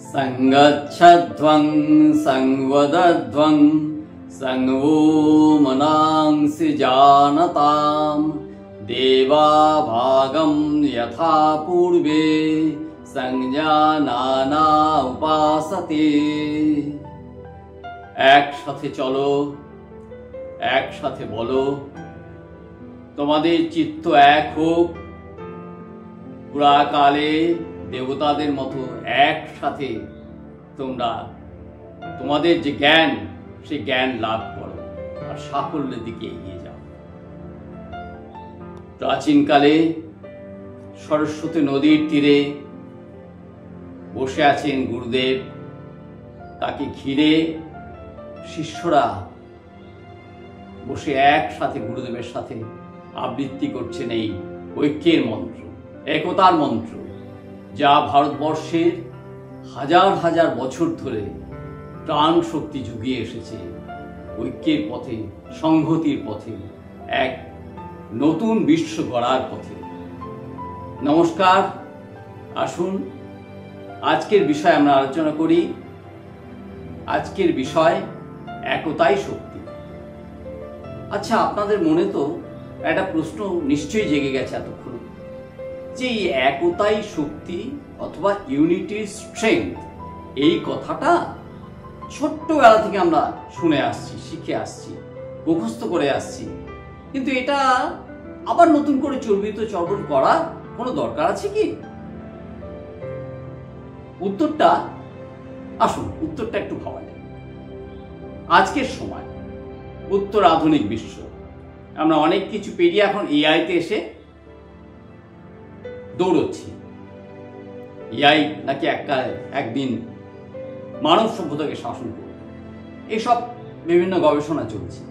संगच्छध्वं संवदध्वं संगो मनांसि जानताम् देवा भागं यथा पूर्वे संजानाना उपासते। একসাথে চলো, একসাথে বলো, তোমাদের চিত্ত এক হোক, পুরাকালে দেবতাদের মতো একসাথে তোমরা তোমাদের যে জ্ঞান, সেই জ্ঞান লাভ করো আর সাফল্যের দিকে এগিয়ে যাও। প্রাচীনকালে সরস্বতী নদীর তীরে বসে আছেন গুরুদেব, তাকে ঘিরে শিষ্যরা বসে একসাথে গুরুদেবের সাথে আবৃত্তি করছেন এই ঐক্যের মন্ত্র, একতার মন্ত্র, যা ভারতবর্ষের হাজার হাজার বছর ধরে প্রাণ শক্তি জুগিয়ে এসেছে ঐক্যের পথে, সংহতির পথে, এক নতুন বিশ্ব গড়ার পথে। নমস্কার, আসুন আজকের বিষয় আমরা আলোচনা করি। আজকের বিষয় একতাই শক্তি। আচ্ছা, আপনাদের মনে তো একটা প্রশ্ন নিশ্চয়ই জেগে গেছে এতক্ষণ, যে এই একতাই শক্তি অথবা ইউনিটির স্ট্রেংথ, এই কথাটা ছোট্টবেলা থেকে আমরা শুনে আসছি, শিখে আসছি, মুখস্থ করে আসছি, কিন্তু এটা আবার নতুন করে চর্বিত চর্বণ করা কোনো দরকার আছে কি? উত্তরটা আসুন, উত্তরটা একটু ভাবা যায়। আজকের সময় উত্তর আধুনিক বিশ্ব, আমরা অনেক কিছু পেরিয়ে এখন এআইতে এসে দৌড়চ্ছি। এআই নাকি একদিন মানব সভ্যতাকে শাসন করবে, এসব বিভিন্ন গবেষণা চলছে।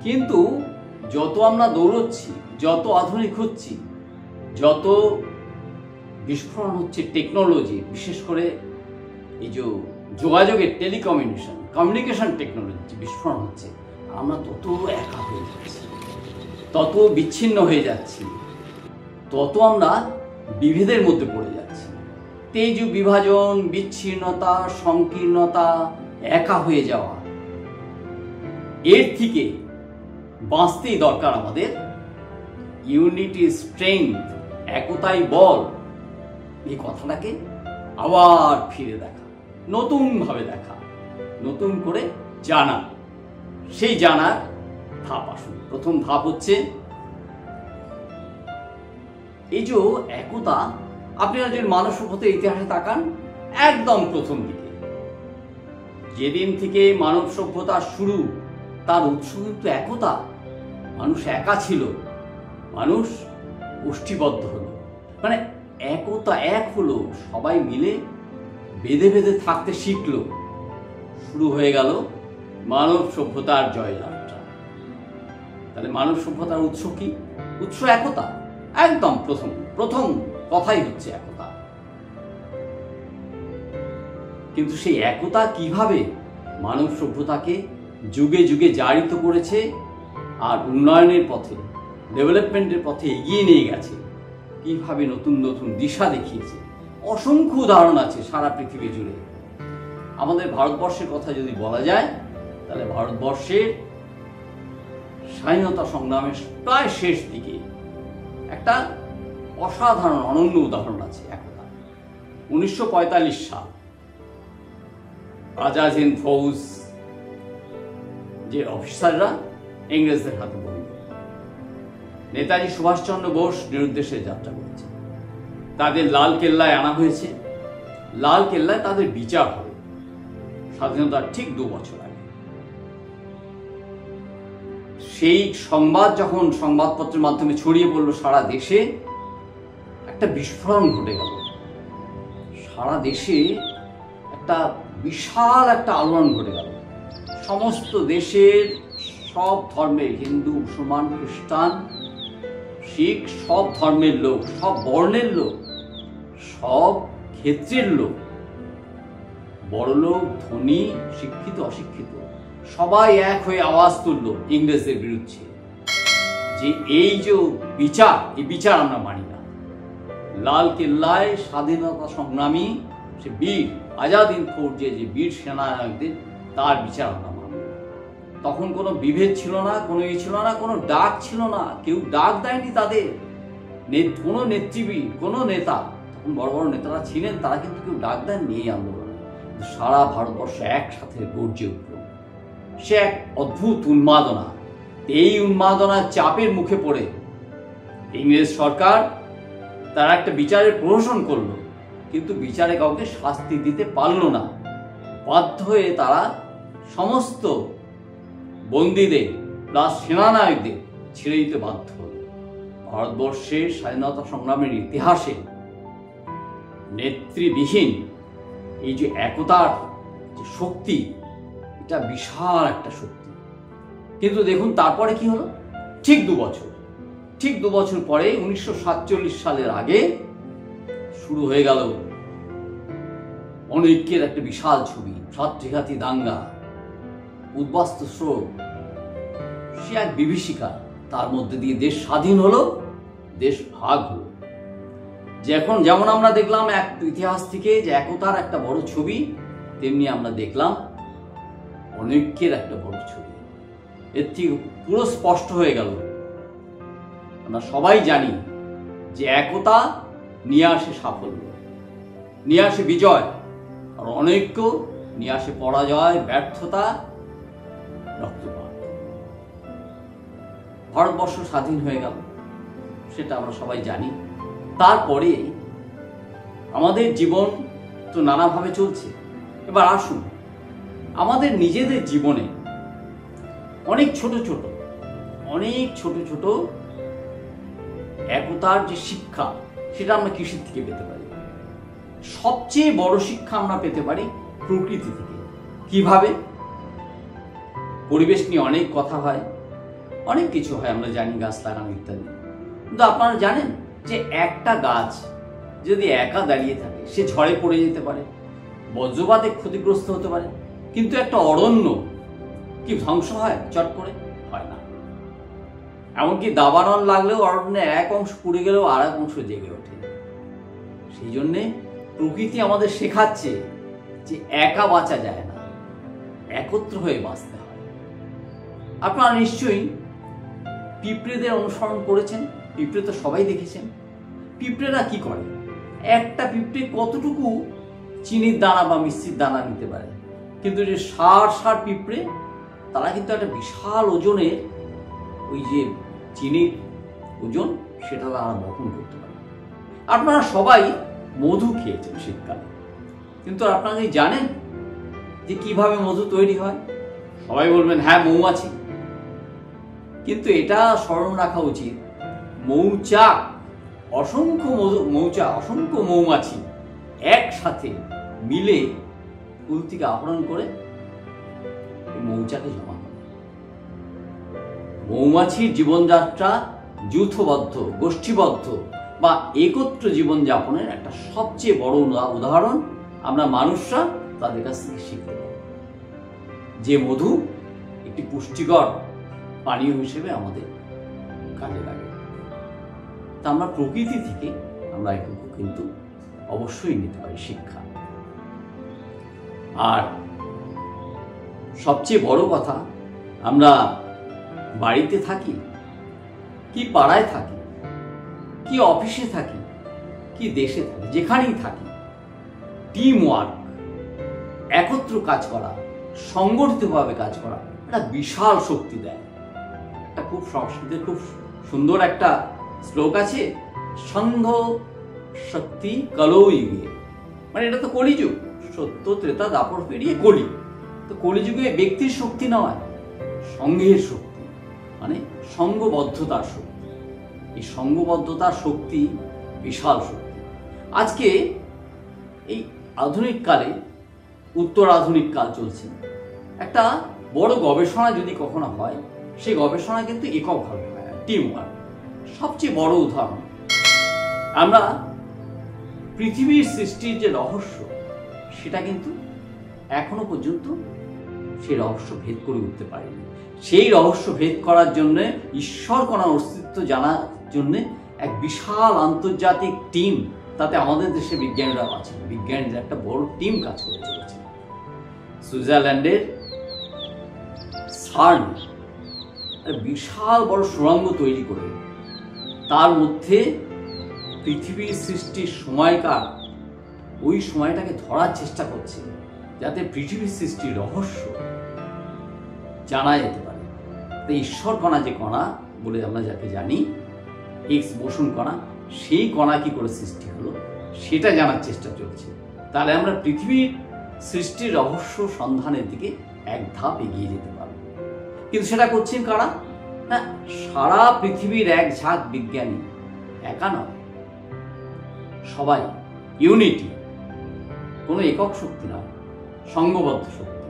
কিন্তু যত আমরা দৌড়চ্ছি, যত আধুনিক হচ্ছি, যত বিস্ফোরণ হচ্ছে টেকনোলজি, বিশেষ করে এই যে যোগাযোগের কমিউনিকেশন টেকনোলজি বিস্ফোরণ হচ্ছে, আমরা তত একা হয়ে যাচ্ছি, তত বিচ্ছিন্ন হয়ে যাচ্ছি, তত আমরা বিভেদের মধ্যে পড়ে যাচ্ছি। তেজ বিভাজন, বিচ্ছিন্নতা, সংকীর্ণতা, একা হয়ে যাওয়া, এর থেকে বাঁচতেই দরকার আমাদের ইউনিটি স্ট্রেংথ, একতাই বল। এই কথাটাকে আবার ফিরে দেখা, নতুন ভাবে দেখা, নতুন করে জানা। সেই জানার ধাপ আসুন। প্রথম ধাপ হচ্ছে এই যে একতা। আপনারা যদি মানব সভ্যতার ইতিহাসে তাকান, একদম প্রথম দিকে যেদিন থেকে মানব সভ্যতা শুরু, তার উৎস কিন্তু একতা। মানুষ একা ছিল, মানুষ গোষ্ঠীবদ্ধ হলো, মানে একতা এক হলো, সবাই মিলে বেঁধে বেঁধে থাকতে শিখলো। শুরু হয়ে গেল মানব সভ্যতার জয়যাত্রা। তাহলে মানব সভ্যতার উৎস কি? উৎস একতা। একদম প্রথম কথাই হচ্ছে একতা। কিন্তু সেই একতা কিভাবে মানব সভ্যতাকে যুগে যুগে জারিত করেছে আর উন্নয়নের পথে, ডেভেলপমেন্টের পথে এগিয়ে নিয়ে গেছে, কিভাবে নতুন নতুন দিশা দেখিয়েছে, অসংখ্য উদাহরণ আছে সারা পৃথিবী জুড়ে। আমাদের ভারতবর্ষের কথা যদি বলা যায়, তাহলে ভারতবর্ষের স্বাধীনতা সংগ্রামের প্রায় শেষ দিকে একটা অসাধারণ অনন্য উদাহরণ আছে একতা। 1945 সাল, আজাদ হিন্দ ফৌজ যে অফিসাররা ইংরেজদের হাতে বন্দী, নেতাজি সুভাষচন্দ্র বোস নিরুদ্দেশে যাত্রা করেছে, তাদের লাল কেল্লায় আনা হয়েছে। লাল কেল্লায় তাদের বিচার হবে স্বাধীনতার ঠিক 2 বছর আগে। সেই সংবাদ যখন সংবাদপত্রের মাধ্যমে ছড়িয়ে পড়ল সারা দেশে, একটা বিস্ফোরণ ঘটে গেল। সারা দেশে একটা বিশাল একটা আলোড়ন ঘটে গেল। সমস্ত দেশের সব ধর্মের, হিন্দু, মুসলমান, খ্রিস্টান, শিখ, সব ধর্মের লোক, সব বর্ণের লোক, সব ক্ষেত্রের লোক, বড়লোক, ধনী, শিক্ষিত, অশিক্ষিত, সবাই এক হয়ে আওয়াজ তুলল ইংরেজদের বিরুদ্ধে, যে এই যে বিচার, এই বিচার আমরা মানি না। লাল কেল্লায় স্বাধীনতা সংগ্রামী সে বীর আজাদ হিন্দ ফৌজে যে বীর সেনানায়কদের তার বিচার আমরা মানব। তখন কোনো বিভেদ ছিল না, কোনো ছিল না, কোনো ডাক ছিল না, কেউ ডাক দেয়নি তাদের। কোনো নেতৃবীর, কোনো নেতা, তখন বড় বড় নেতারা ছিলেন, তারা কিন্তু কেউ ডাক দেননি এই আন্দোলনে। সারা ভারতবর্ষ একসাথে গর্জে উঠল। সে এক অদ্ভুত উন্মাদনা। এই উন্মাদনার চাপের মুখে পড়ে ইংরেজ সরকার তারা একটা বিচারের প্রহসন করলো, কিন্তু বিচারে কাউকে শাস্তি দিতে পারল না। বাধ্য হয়ে তারা সমস্ত বন্দীদের প্লাস সেনানায়কদের ছেড়ে দিতে বাধ্য হল। ভারতবর্ষের স্বাধীনতা সংগ্রামের ইতিহাসে নেতৃবিহীন এই যে একতার যে শক্তি, এটা বিশাল একটা শক্তি। কিন্তু দেখুন তারপরে কি হলো, ঠিক দু বছর পরে 1947 সালের আগে শুরু হয়ে গেল অনৈক্যের একটা বিশাল ছবি। ছাত্রীঘাতী দাঙ্গা, উদ্বাস্তু স্রোত, সে এক বিভীষিকা। তার মধ্যে দিয়ে দেশ স্বাধীন হলো, দেশ ভাগ হলো। যেমন আমরা দেখলাম এক ইতিহাস থেকে যে একতার একটা বড় ছবি, তেমনি আমরা দেখলাম অনৈক্যের একটা বড় ছবি। এর থেকে পুরো স্পষ্ট হয়ে গেল, আমরা সবাই জানি যে একতা নিয়ে আসে সাফল্য, নিয়ে আসে বিজয়, আর অনৈক্য নিয়ে আসে পরাজয়, ব্যর্থতা, রক্তপাত। ভারতবর্ষ স্বাধীন হয়ে গেল, সেটা আমরা সবাই জানি। তারপরে আমাদের জীবন তো নানাভাবে চলছে। এবার আসুন আমাদের নিজেদের জীবনে অনেক ছোট ছোট একতার যে শিক্ষা, সেটা আমরা কৃষি থেকে পেতে পারি। সবচেয়ে বড় শিক্ষা আমরা পেতে পারি প্রকৃতি থেকে। কিভাবে? পরিবেশ নিয়ে অনেক কথা হয়, অনেক কিছু হয়, আমরা জানি, গাছ লাগানো ইত্যাদি। কিন্তু আপনারা জানেন যে একটা গাছ যদি একা দাঁড়িয়ে থাকে, সে ঝড়ে পড়ে যেতে পারে, বজ্রপাতে ক্ষতিগ্রস্ত হতে পারে, কিন্তু একটা অরণ্য কি ধ্বংস হয়? চট করে হয় না। এমনকি দাবানল লাগলেও অরণ্যে এক অংশ পুড়ে গেলেও আর এক অংশ জেগে ওঠে। সেই জন্যে প্রকৃতি আমাদের শেখাচ্ছে যে একা বাঁচা যায় না, একত্র হয়ে বাঁচতে হয়। আপনারা নিশ্চয়ই পিঁপড়েদের অনুসরণ করেছেন, পিঁপড়ে তো সবাই দেখেছেন। পিঁপড়েরা কি করে? একটা পিঁপড়ে কতটুকু চিনির দানা বা মিষ্টির দানা নিতে পারে, কিন্তু যে ষাঁড় পিঁপড়ে, তারা কিন্তু একটা বিশাল ওজনের ওই যে চিনির ওজন, সেটা তারা বহন করতে পারে। আপনারা সবাই মধু খেয়েছেন শীতকালে, কিন্তু আপনারা কি জানেন যে কিভাবে মধু তৈরি হয়? সবাই বলবেন হ্যাঁ, মৌমাছি। কিন্তু এটা স্মরণ রাখা উচিত, মৌচাক, অসংখ্য মৌমাছি একসাথে মিলে ফুল থেকে আহরণ করে মৌচাকে জমা করে। মৌমাছির জীবনযাত্রা যৌথবদ্ধ, গোষ্ঠীবদ্ধ বা একত্র জীবনযাপনের একটা সবচেয়ে বড় উদাহরণ আমরা মানুষরা তাদের কাছ থেকে শিখতে পারি। যে মধু একটি পুষ্টিকর পানীয় হিসেবে আমাদের কাজে লাগে। তা আমরা প্রকৃতি থেকে আমরা এটুকু কিন্তু অবশ্যই নিতে পারি শিক্ষা। আর সবচেয়ে বড় কথা, আমরা বাড়িতে থাকি, কি পাড়ায় থাকি, কি অফিসে থাকি, কি দেশে থাকি, যেখানেই থাকি, টিম ওয়ার্ক, একত্র কাজ করা, সংগঠিতভাবে কাজ করা একটা বিশাল শক্তি দেয়। একটা খুব সংস্কৃতের খুব সুন্দর একটা শ্লোক আছে, সন্ধ শক্তি কলৌ যুগে। মানে এটা তো কলিযুগ, সত্য ত্রেতা দাপর পেরিয়ে কলি। তো কলিযুগে ব্যক্তির শক্তি নয়, সংঘের শক্তি, মানে সংঘবদ্ধতার শক্তি। এই সংঘবদ্ধতার শক্তি বিশাল শক্তি। আজকে এই আধুনিক কালে, উত্তর আধুনিক কাল চলছে, একটা বড় গবেষণা যদি কখনো হয়, সেই গবেষণা কিন্তু এককভাবে হয়, টিম ওয়ার্ক। সবচেয়ে বড় উদাহরণ, আমরা পৃথিবীর সৃষ্টির যে রহস্য, সেটা কিন্তু এখনো পর্যন্ত সেই রহস্য ভেদ করে উঠতে পারেনি। সেই রহস্য ভেদ করার জন্য, ঈশ্বর কণার অস্তিত্ব জানার জন্য এক বিশাল আন্তর্জাতিক টিম তাতে আমাদের দেশে বিজ্ঞানীরাও আছেন, বিজ্ঞানীদের একটা বড় টিম কাজ করে চলেছে। সুইজারল্যান্ডের সার্ন বিশাল বড় সুড়ঙ্গ তৈরি করে তার মধ্যে পৃথিবীর সৃষ্টির সময়কার ওই সময়টাকে ধরার চেষ্টা করছে, যাতে পৃথিবীর সৃষ্টির রহস্য জানা যেতে পারে। ঈশ্বর কণা যে কণা বলে আমরা যাকে জানি, হিগস বোসন কণা, সেই কণা কি করে সৃষ্টি হলো সেটা জানার চেষ্টা চলছে। তাহলে আমরা পৃথিবীর সৃষ্টির রহস্য সন্ধানের দিকে এক ধাপ এগিয়ে যেতে পারব। কিন্তু সেটা করছেন কারা? না, সারা পৃথিবীর এক ঝাঁক বিজ্ঞানী, একা নয়, সবাই ইউনিটি, কোনো একক শক্তি নয়, সংঘবদ্ধ শক্তি।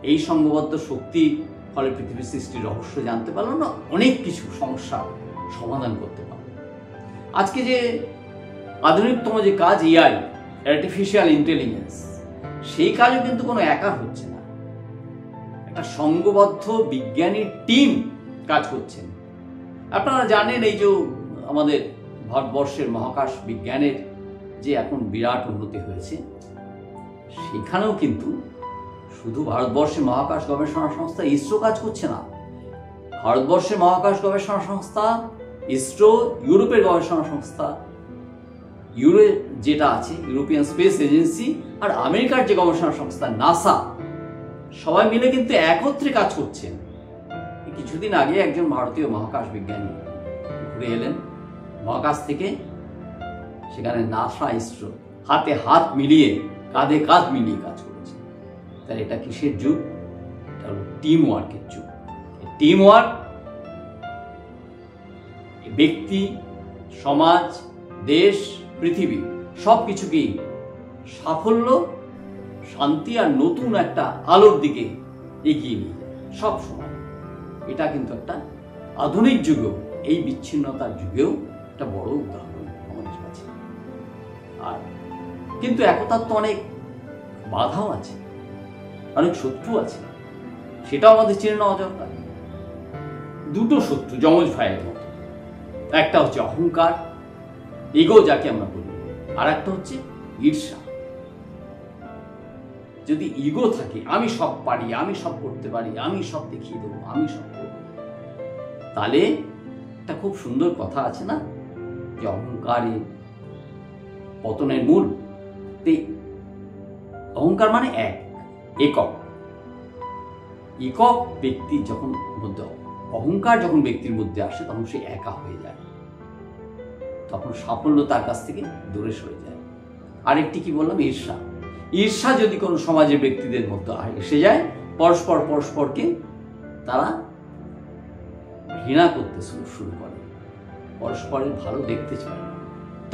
এই সংঘবদ্ধ শক্তি ফলে পৃথিবীর সৃষ্টির রহস্য জানতে পারলো না, অনেক কিছু সমস্যা সমাধান করতে পারলো। আজকে যে আধুনিকতম যে কাজ এআই, আর্টিফিশিয়াল ইন্টেলিজেন্স, সেই কাজও কিন্তু কোনো একা হচ্ছে না, একটা সংঘবদ্ধ বিজ্ঞানীর টিম কাজ করছেন। আপনারা জানেন এই যে আমাদের ভারতবর্ষের মহাকাশ বিজ্ঞানের যে এখন বিরাট উন্নতি হয়েছে, সেখানেও কিন্তু শুধু ভারতবর্ষের মহাকাশ গবেষণা সংস্থা ইসরো কাজ করছে না। ভারতবর্ষের মহাকাশ গবেষণা সংস্থা ইসরো, ইউরোপের গবেষণা সংস্থা যেটা আছে ইউরোপিয়ান স্পেস এজেন্সি, আর আমেরিকার যে গবেষণা সংস্থা নাসা, সবাই মিলে কিন্তু একত্রে কাজ করছেন। কিছুদিন আগে একজন ভারতীয় মহাকাশ বিজ্ঞানী ঘুরে এলেন মহাকাশ থেকে, সেখানে নাসা ইসরো হাতে হাত মিলিয়ে, কাঁধে কাঁধ মিলিয়ে কাজ করেছে। তাহলে এটা কিসের যুগ? এটা হলো টিম ওয়ার্কের যুগ। টিম ওয়ার্ক ব্যক্তি, সমাজ, দেশ, পৃথিবী সবকিছুকেই সাফল্য, শান্তি আর নতুন একটা আলোর দিকে এগিয়ে নিয়ে যায় সব সময়। এটা কিন্তু একটা আধুনিক যুগেও, এই বিচ্ছিন্নতার যুগেও একটা বড় উদাহরণ আমাদের কাছে। আর কিন্তু একতার তো অনেক বাধাও আছে, অনেক শত্রু আছে, সেটাও আমাদের চিনে নেওয়া দরকার। দুটো শত্রু যমজ ভাইয়ের মতো, একটা হচ্ছে অহংকার, ইগো যাকে আমরা বলি, আর একটা হচ্ছে ঈর্ষা। যদি ইগো থাকে, আমি সব পারি, আমি সব করতে পারি, আমি সব দেখিয়ে দেবো, আমি সব করবো, তাহলে একটা খুব সুন্দর কথা আছে না, যে অহংকারে পতনের মূল। অহংকার মানে একক ব্যক্তি যখন মধ্যে অহংকার যখন ব্যক্তির মধ্যে আসে, তখন সে একা হয়ে যায়, তখন সাফল্য তার কাছ থেকে দূরে সরে যায়। আরেকটি কি বললাম? ঈর্ষা যদি কোনো সমাজের ব্যক্তিদের মধ্যে এসে যায়, পরস্পরকে তারা ঘৃণা করতে শুরু করে, পরস্পরের ভালো দেখতে চায় না,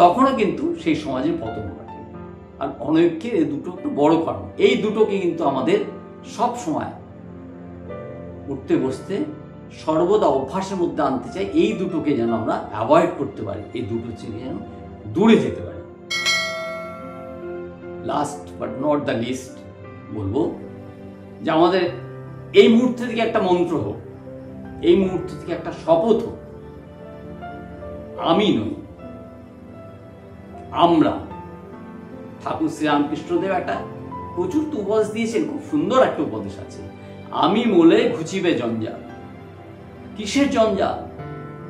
তখনও কিন্তু সেই সমাজের পতন ঘটে। আর অনৈক্যের এই দুটো একটু বড় কারণ। এই দুটোকে কিন্তু আমাদের সব সময় উঠতে বসতে সর্বদা অভ্যাসের মধ্যে আনতে চাই। এই দুটোকে যেন আমরা অ্যাভয়েড করতে পারি, এই দুটো থেকে যেন দূরে যেতে পারি। Last but not the least বলবো যে আমাদের এই মুহূর্তে থেকে একটা মন্ত্র হোক, এই মুহূর্ত থেকে একটা শপথ হোক, আমি নই, আমরা। ঠাকুর শ্রীরামকৃষ্ণদেব একটা প্রচুর তো উপদেশ দিয়েছেন, খুব সুন্দর একটা উপদেশ আছে, আমি মোলে ঘুচিবে জঞ্জাল। কিসের জঞ্জাল?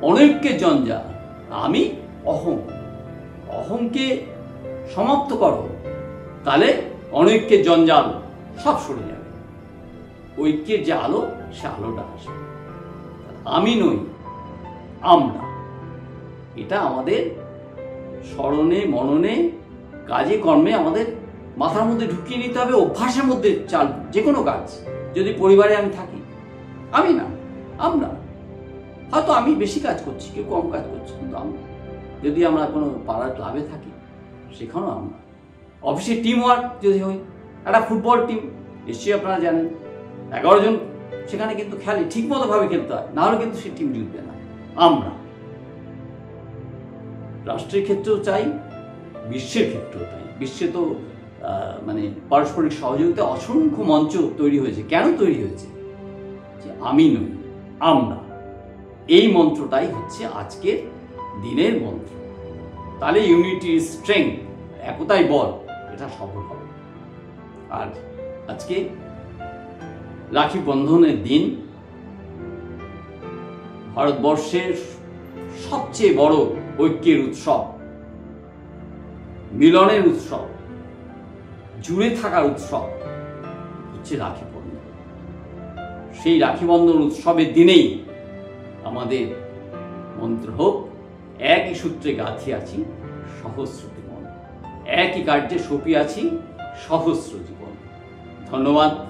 অনৈক্যের জঞ্জাল। আমি অহংকে সমাপ্ত করো, তাহলে অনৈক্যের জঞ্জাল সব সরে যাবে, ঐক্যের যে আলো, সে আলোটা আসবে। আমি নই, আমরা। এটা আমাদের স্মরণে, মননে, কাজে কর্মে আমাদের মাথার মধ্যে ঢুকিয়ে নিতে হবে, অভ্যাসের মধ্যে চাল। যে কোনো কাজ, যদি পরিবারে আমি থাকি, আমি না, আমরা। হয়তো আমি বেশি কাজ করছি, কেউ কম কাজ করছি, কিন্তু আমরা। যদি আমরা কোনো পাড়ার ক্লাবে থাকি, সেখানেও আমরা। অফিসে টিম ওয়ার্ক যদি হয়, একটা ফুটবল টিম নিশ্চয়ই আপনারা জানেন, 11 জন সেখানে কিন্তু খেলে, ঠিক মতো ভাবে খেলতে হয়, নাহলে কিন্তু সে টিম জিতবে না। আমরা রাষ্ট্রের ক্ষেত্রেও চাই, বিশ্বের ক্ষেত্রেও তাই। বিশ্বে তো মানে পারস্পরিক সহযোগিতা অসংখ্য মঞ্চ তৈরি হয়েছে। কেন তৈরি হয়েছে? যে আমি নই, আমরা। এই মন্ত্রটাই হচ্ছে আজকের দিনের মন্ত্র। তাহলে ইউনিটি স্ট্রেংথ, একতাই বল, এটা সফল হবে। আর আজকে রাখি বন্ধনের দিন, ভারতবর্ষের সবচেয়ে বড় ঐক্যের উৎসব, মিলনের উৎসব, জুড়ে থাকার উৎসব হচ্ছে রাখি বন্ধন। সেই রাখি বন্ধন উৎসবের দিনেই আমাদের মন্ত্র হোক, একই সূত্রে গাঁথি আছি সহস্র জীবন, একই কার্যে সপিয়াছি সহস্র জীবন। ধন্যবাদ।